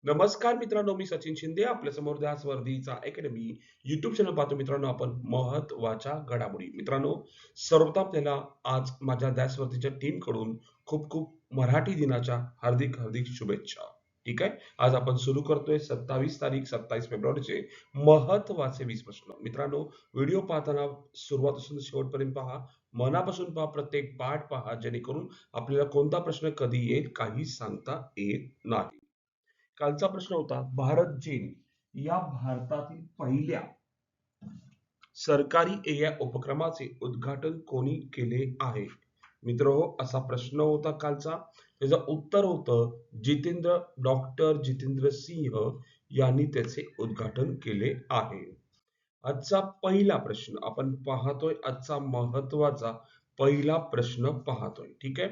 नमस्कार मित्रांनो, मी सचिन शिंदे आपल्या समोर द्या स्पर्धेचा अकॅडमी युट्यूब चॅनल पाहतो. मित्रांनो, आपण महत्वाच्या घडामोडी मित्रांनो, सर्वप्रथम आपल्याला आज माझ्या द्या स्पर्धेच्या टीम कडून खूप खूप मराठी दिनाच्या हार्दिक हार्दिक शुभेच्छा. ठीक आहे. आज आपण सुरू करतोय 27 तारीख 27 फेब्रुवारीचे महत्वाचे 20 प्रश्न. मित्रांनो, व्हिडिओ पाहताना सुरुवातीपासून शेवटपर्यंत पहा, मनापासून पहा, प्रत्येक पाठ पहा, जेणेकरून आपल्याला कोणता प्रश्न कधी येईल काही सांगता येत नाही. कालचा प्रश्न होता, भारत जेन या भारतातील पहिल्या सरकारी एआय उपक्रमाचे उद्घाटन कोणी केले आहे? मित्रहो, असा प्रश्न होता कालचा. त्याचं उत्तर होतं डॉक्टर जितेंद्र सिंह यांनी त्याचे उद्घाटन केले आहे. आजचा पहिला प्रश्न आपण पाहतोय, आजचा महत्वाचा पहिला प्रश्न पाहतोय. ठीक आहे.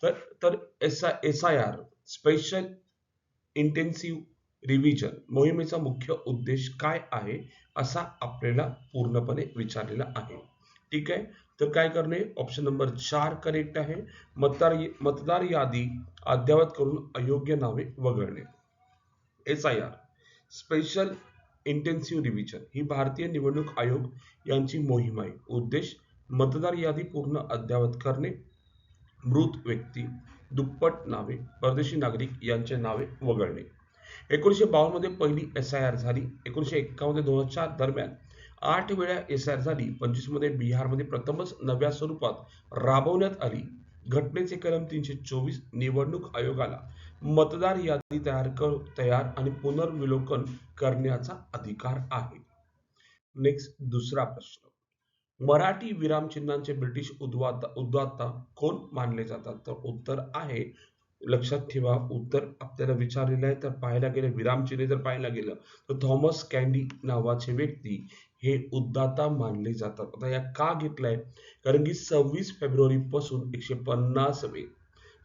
तर तर S I R special intensive revision मोहिमेचा मुख्य उद्देश काय आहे, असा आपल्याला पूर्णपणे विचारलेला आहे. ठीक आहे. तर काय करणे? ऑप्शन नंबर 4 करेक्ट आहे. मतदार यादी अद्ययावत करून अयोग्य नावे वगळणे. SIR स्पेशल इंटेन्सिव्ह रिव्हिजन ही भारतीय निवडणूक आयोग यांची मोहीम आहे. उद्देश मतदार यादी पूर्ण अद्ययावत करणे, मृत व्यक्ती, दुप्पट नावे, परदेशी नागरिक यांचे नावे वगळणे. 1952 मध्ये पहिली SIR झाली. 1951 ते 2004 दरम्यान 8 वेळा SIR झाली. 25 मध्ये बिहारमध्ये प्रथमच नव्या स्वरूपात राबवण्यात आली. घटनेचे कलम 324 निवडणूक आयोगाला मतदार यादी तयार आणि पुनर्विलोकन करण्याचा अधिकार आहे. नेक्स्ट दुसरा प्रश्न. मराठी विरामचिन्हांचे ब्रिटिश उद्गाता कोण मानले जातात? तर उत्तर आहे, लक्षात ठेवा, उत्तर आपल्याला विचारलेलं आहे. तर पाहायला गेलं, विरामचिन्हे जर पाहायला गेलं तर थॉमस कॅन्डी नावाचे व्यक्ती हे उद्गाता मानले जातात. आता या का घेतलंय? कारण की 26 फेब्रुवारी पासून 150वे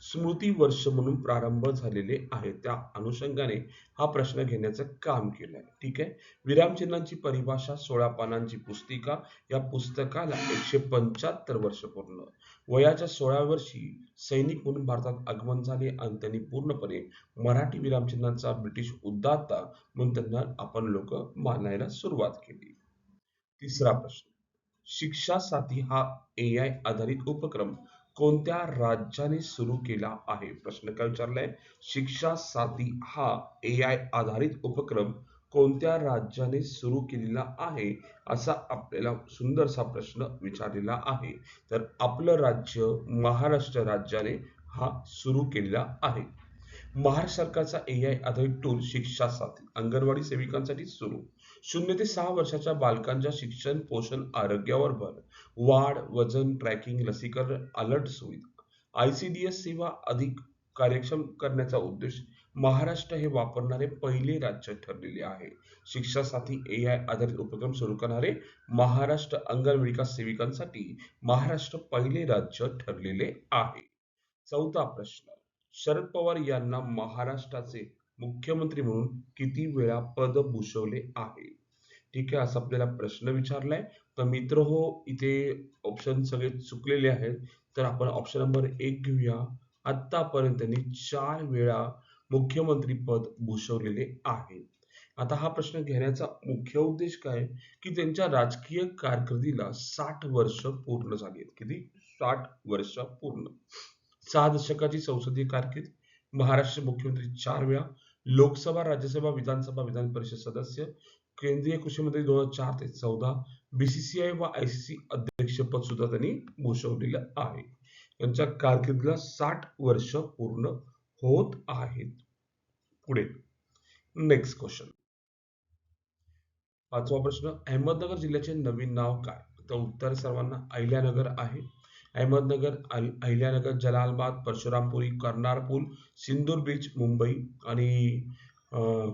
स्मृती वर्ष म्हणून प्रारंभ झालेले आहे. त्या अनुषंगाने हा प्रश्न घेण्याचं काम केलंय. ठीक आहे. विरामचिन्हांची परिभाषा 16 पानांची पुस्तिका. या पुस्तकाला 175 वर्ष पूर्ण. वयाच्या 16व्या वर्षी सैनिक म्हणून भारतात आगमन झाले आणि त्यांनी पूर्णपणे मराठी विरामचिन्हांचा ब्रिटिश उद्गाता म्हणून त्यांना आपण लोक मानायला सुरुवात केली. तिसरा प्रश्न. शिक्षा साथी हा एआय आधारित उपक्रम कोणत्या राज्याने सुरू केला आहे? प्रश्न काय विचारलाय? शिक्षा साथी हा एआय आधारित उपक्रम कोणत्या राज्याने सुरू केलेला आहे, असा आपल्याला सुंदरसा प्रश्न विचारलेला आहे. तर आपलं राज्य महाराष्ट्र राज्याने हा सुरू केलेला आहे. महाराष्ट्र सरकारचा एआय आधारित टूल शिक्षा साथी अंगणवाडी सेविकांसाठी सुरू. 0 ते 6 वर्षाच्या बालकांच्या शिक्षण, पोषण, आरोग्यावर भर, वाढ, वजन ट्रॅकिंग, लसीकरण, अलर्ट सुविधा, आयसीडीएस सेवा अधिक कार्यक्षम करण्याचा उद्देश महाराष्ट्र हे वापरणारे पहिले राज्य ठरलेले आहे. शिक्षा साथी एआय आधारित उपक्रम सुरू करणारे महाराष्ट्र अंगणवाडी सेविकांसाठी महाराष्ट्र पहिले राज्य ठरलेले आहे. चौथा प्रश्न. शरद पवार यांना महाराष्ट्राचे मुख्यमंत्री म्हणून किती वेळा पद भूषवले आहे? ठीक आहे, असा आपल्याला प्रश्न विचारलाय. तर मित्र हो, इथे ऑप्शन सगळे चुकलेले आहेत. तर आपण ऑप्शन नंबर 1 घेऊया. आतापर्यंत त्यांनी 4 वेळा मुख्यमंत्री पद भूषवलेले आहे. आता हा प्रश्न घेण्याचा मुख्य उद्देश काय, की त्यांच्या राजकीय कारकिर्दीला 60 वर्ष पूर्ण झाली आहेत. किती? 60 वर्ष पूर्ण. 6 दशकाची संसदीय कारकीर्द, महाराष्ट्र मुख्यमंत्री 4 वेळा, लोकसभा, राज्यसभा, विधानसभा, विधान परिषद सदस्य, केंद्रीय कृषी मंत्री 2004 ते 14, बीसीसीआय व आयसीसी अध्यक्षपद सुद्धा त्यांनी भूषवलेलं आहे. त्यांच्या कारकिर्दीला 60 वर्ष पूर्ण होत आहेत. पुढे नेक्स्ट क्वेश्चन. पाचवा प्रश्न. अहमदनगर जिल्ह्याचे नवीन नाव काय? तर उत्तर सर्वांना अहिल्यानगर आहे. अहमदनगर, अहिल्यानगर, जलालबाद, परशुरामपुरी, कर्नारपूल, सिंदूर बीच, मुंबई आणि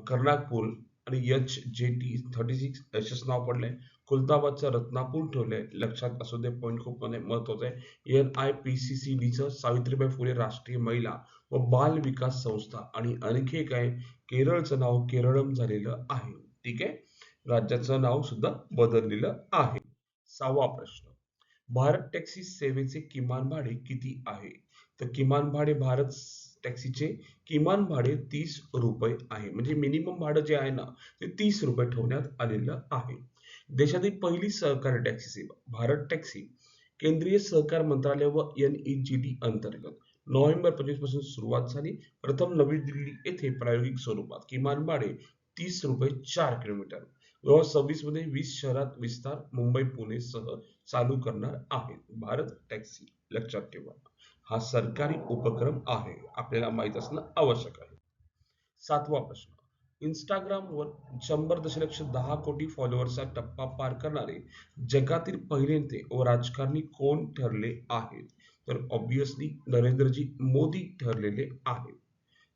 कर्नाकपूल आणि HJT 36 एस नाव पडलंय. खुलताबादचं रत्नापूर ठेवलंय. लक्षात असू दे, पॉईंट खूप महत्वाचा आहे. NIPCCDचं सावित्रीबाई फुले राष्ट्रीय महिला व बाल विकास संस्था आणि आणखी एक आहे, केरळचं नाव केरळम झालेलं आहे. ठीक आहे. राज्याचं नाव सुद्धा बदललेलं आहे. 6वा प्रश्न. भारत टॅक्सी सेवेचे किमान भाडे किती आहे? तर किमान भाडे भारत टॅक्सीचे किमान भाडे 30 रुपये आहे. म्हणजे मिनिमम भाडं जे आहे ना ते 30 रुपये ठेवण्यात आलेलं आहे. देशातील पहिली सहकारी टॅक्सी सेवा भारत टॅक्सी केंद्रीय सहकार मंत्रालय व NEGT अंतर्गत नोव्हेंबर 25 पासून सुरुवात झाली. प्रथम नवी दिल्ली येथे प्रायोगिक स्वरूपात किमान भाडे 30 रुपये 4 किलोमीटर. 2026 मध्ये 20 शहरात विस्तार मुंबई पुणे सह चालू करणार आहेत. भारत टॅक्सी लक्षात ठेवा. हा सरकारी उपक्रम आहे. आपल्याला माहित असणं आवश्यक आहे. 7वा प्रश्न. इंस्टाग्रामवर 100 दशलक्ष 10 कोटी फॉलोअर्सचा टप्पा पार करणारे जगातील पहिले नेते व राजकारणी कोण ठरले आहेत? तर ऑब्विसली नरेंद्रजी मोदी ठरलेले आहेत.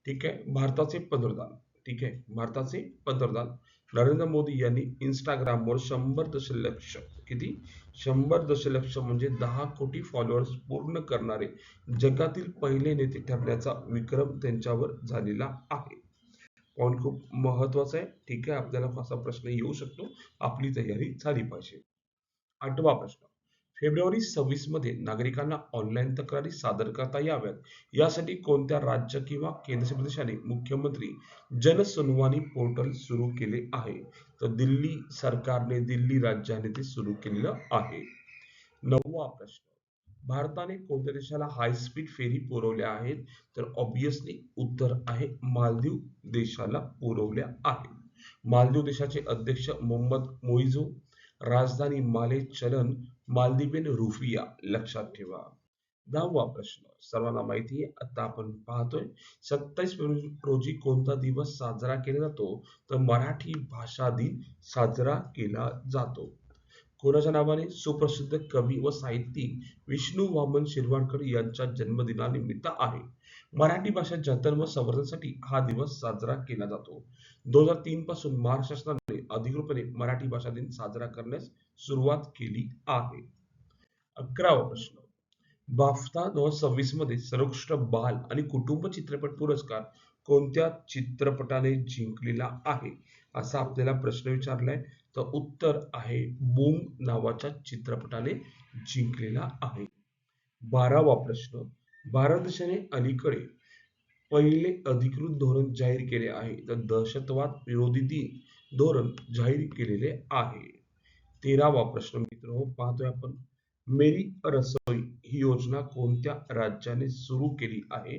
ठीक आहे. भारताचे पंतप्रधान. ठीक आहे. भारताचे पंतप्रधान नरेंद्र मोदी यांनी इंस्टाग्रामवर 100 दशलक्ष किती 100 दशलक्ष म्हणजे 10 कोटी फॉलोअर्स पूर्ण करणारे जगातील पहिले नेते ठरण्याचा विक्रम त्यांच्यावर झालेला आहे. पॉईंट खूप महत्वाचा आहे. ठीक आहे. आपल्याला असा प्रश्न येऊ शकतो. आपली तयारी झाली पाहिजे. 8वा प्रश्न. फेब्रुवारी 26 मध्ये नागरिकांना ऑनलाईन तक्रारी सादर करता याव्यात यासाठी कोणत्या राज्य किंवा केंद्रशासित प्रदेशाने मुख्यमंत्री जनसुनवाणी पोर्टल सुरू केले आहे? तर दिल्ली सरकारने दिल्ली राज्याने ते सुरू केलेलं आहे. 9वा प्रश्न. भारताने कोणत्या देशाला हाय स्पीड फेरी पुरवल्या आहेत? तर ऑब्विसली उत्तर आहे मालदीव देशाला पुरवल्या आहेत. मालदीव देशाचे अध्यक्ष मोहम्मद मोइझो, राजधानी माले चलन मालदीवियन रुफिया लक्षात ठेवा. 10वा प्रश्न सर्वांना माहिती आहे. आता आपण पाहतोय 27 फेब्रुवारी रोजी कोणता दिवस साजरा केला जातो? तर मराठी भाषा दिन साजरा केला जातो. कोणाच्या नावाने? सुप्रसिद्ध कवी व साहित्यिक विष्णू वामन शिरवाडकर यांच्या जन्मदिनानिमित्त आहे. मराठी भाषा जतन व संवर्धनासाठी हा दिवस साजरा केला जातो. 2003 पासून महाराष्ट्र शासनाने अधिकृतपणे मराठी भाषा दिन साजरा करण्यास सुरुवात केली आहे. 11वा प्रश्न. बाफ्ता 2026 मध्ये सर्वोत्कृष्ट बाल आणि कुटुंब चित्रपट पुरस्कार कोणत्या चित्रपटाने जिंकलेला आहे? असा आपल्याला प्रश्न विचारलाय. तर उत्तर आहे बूम नावाच्या चित्रपटाने जिंकलेला आहे. 12वा प्रश्न. भारत देशाने अलीकडे पहिले अधिकृत धोरण जाहीर केले आहे. तर दहशतवाद विरोधी धोरण जाहीर केलेले आहे. 13वा प्रश्न मित्र पाहतोय आपण. मेरी रसोई ही योजना कोणत्या राज्याने सुरू केली आहे?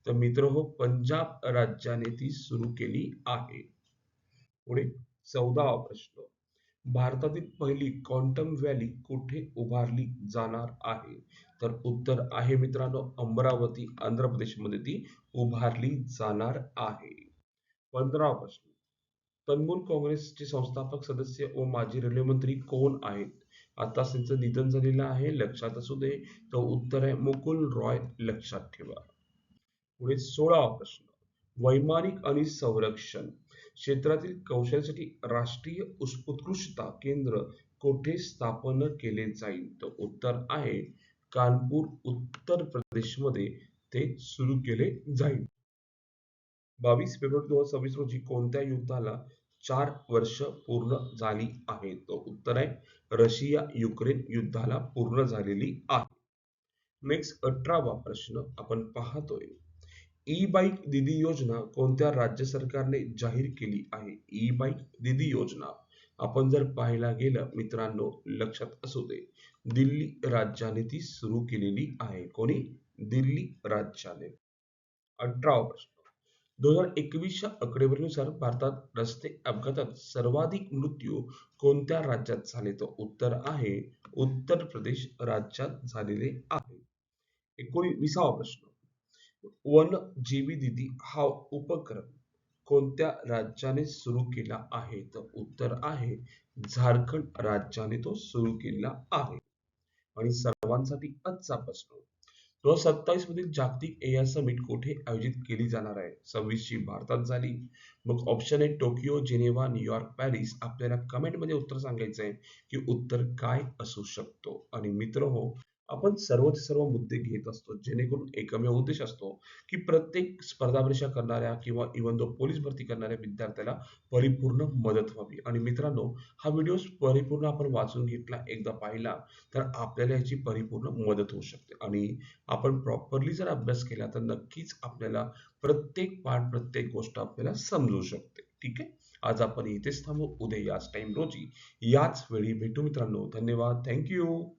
तर मित्र पंजाब राज्याने ती सुरू केली आहे. पुढे 14वा प्रश्न. भारतातील पहिली क्वांटम व्हॅली कुठे उभारली जाणार आहे? तर उत्तर आहे मित्रांनो अमरावती आंध्र प्रदेशमध्ये ती उभारली जाणार आहे. 15वा प्रश्न. तृणमूल काँग्रेसचे संस्थापक सदस्य व माजी रेल्वे मंत्री कोण आहेत? आता त्यांचं निधन झालेलं आहे लक्षात असू दे. तर उत्तर आहे मुकुल रॉय लक्षात ठेवा. पुढे 16वा प्रश्न. वैमानिक आणि संरक्षण क्षेत्रातील कौशल्यासाठी राष्ट्रीय उत्कृष्टता केंद्र कोठे स्थापन केले जाईल? तर उत्तर आहे कानपूर उत्तर प्रदेशमध्ये ते सुरू केले जाईल. 22 फेब्रुवारी 2026 रोजी कोणत्या युद्धाला 4 वर्ष पूर्ण झाली आहेत? तो उत्तर आहे रशिया युक्रेन युद्धाला पूर्ण झालेली आहे. नेक्स्ट 18वा प्रश्न आपण पाहतोय. ई बाईक दीदी योजना कोणत्या राज्य सरकारने जाहीर केली आहे? ई बाईक दीदी योजना आपण जर पाहायला गेलं मित्रांनो लक्षात असू दे दिल्ली राज्याने ती सुरू केलेली आहे. कोणी? दिल्ली राज्याने. 18वा प्रश्न. 2021च्या आकडेवारीनुसार भारतात रस्ते अपघातात सर्वाधिक मृत्यू कोणत्या राज्यात झाले? तर उत्तर आहे उत्तर प्रदेश राज्यात झालेले आहे. 19वा प्रश्न. वन जीवी दीदी हा उपक्रम कोणत्या राज्याने सुरू केला आहे? तर उत्तर आहे झारखंड राज्याने तो सुरू केला आहे. आणि सर्वांसाठी आजचा प्रश्न. 2027 मधील जागतिक एआय समिट कुठे आयोजित केली जाणार आहे? 26 ची भारतात झाली. मग ऑप्शन आहे टोकियो, जिनेव्हा, न्यूयॉर्क, पॅरिस. आपल्याला कमेंट मध्ये उत्तर सांगायचं आहे की उत्तर काय असू शकतो. आणि मित्र हो आपण सर्वचे सर्व मुद्दे घेत असतो, जेणेकरून एकमेव उद्देश असतो की प्रत्येक स्पर्धा परीक्षा करणाऱ्या किंवा इव्हन तो पोलीस भरती करणाऱ्या विद्यार्थ्याला परिपूर्ण मदत व्हावी. आणि मित्रांनो, हा व्हिडिओ परिपूर्ण आपण वाचून घेतला, एकदा पाहिला, तर आपल्याला याची परिपूर्ण मदत होऊ शकते. आणि आपण प्रॉपरली जर अभ्यास केला तर नक्कीच आपल्याला प्रत्येक पाठ, प्रत्येक गोष्ट आपल्याला समजू शकते. ठीक आहे. आज आपण इथेच थांबू. उद्या याच टाइम रोजी याच वेळी भेटू मित्रांनो. धन्यवाद. Thank you.